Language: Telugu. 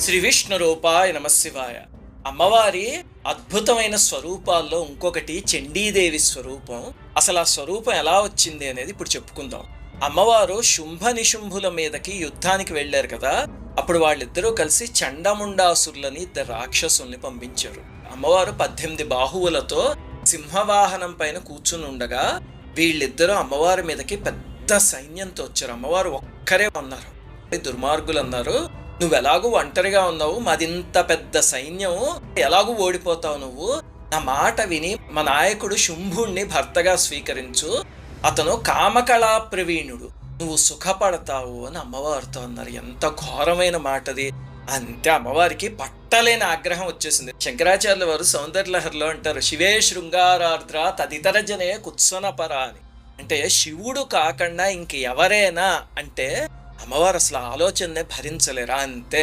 శ్రీ విష్ణు రూపాయ నమశివాయ. అమ్మవారి అద్భుతమైన స్వరూపాల్లో ఇంకొకటి చండీదేవి స్వరూపం. అసలు ఆ స్వరూపం ఎలా వచ్చింది అనేది ఇప్పుడు చెప్పుకుందాం. అమ్మవారు శుంభ నిశుంభుల మీదకి యుద్ధానికి వెళ్ళారు కదా, అప్పుడు వాళ్ళిద్దరూ కలిసి చండముండాసురులని ఇద్దరు రాక్షసుల్ని పంపించారు. అమ్మవారు 18 బాహువులతో సింహవాహనం పైన కూర్చుని ఉండగా వీళ్ళిద్దరూ అమ్మవారి మీదకి పెద్ద సైన్యంతో వచ్చారు. అమ్మవారు ఒక్కరే ఉన్నారు. దుర్మార్గులు అన్నారు, నువ్వెలాగూ ఒంటరిగా ఉన్నావు, మాదింత పెద్ద సైన్యం, ఎలాగూ ఓడిపోతావు నువ్వు. నా మాట విని మా నాయకుడు శుంభుణ్ణి భర్తగా స్వీకరించు, అతను కామకళా ప్రవీణుడు, నువ్వు సుఖపడతావు అని అమ్మవారితో అన్నారు. ఎంత ఘోరమైన మాటది. అంతే అమ్మవారికి పట్టలేని ఆగ్రహం వచ్చేసింది. శంకరాచార్యుల వారు సౌందర్యలహరిలో అంటారు, శివే శృంగారార్ద్ర తదితర జనే కుత్సనపర అని. అంటే శివుడు కాకుండా ఇంక ఎవరైనా అంటే అమ్మవారు అసలు ఆలోచననే భరించలేరా. అంతే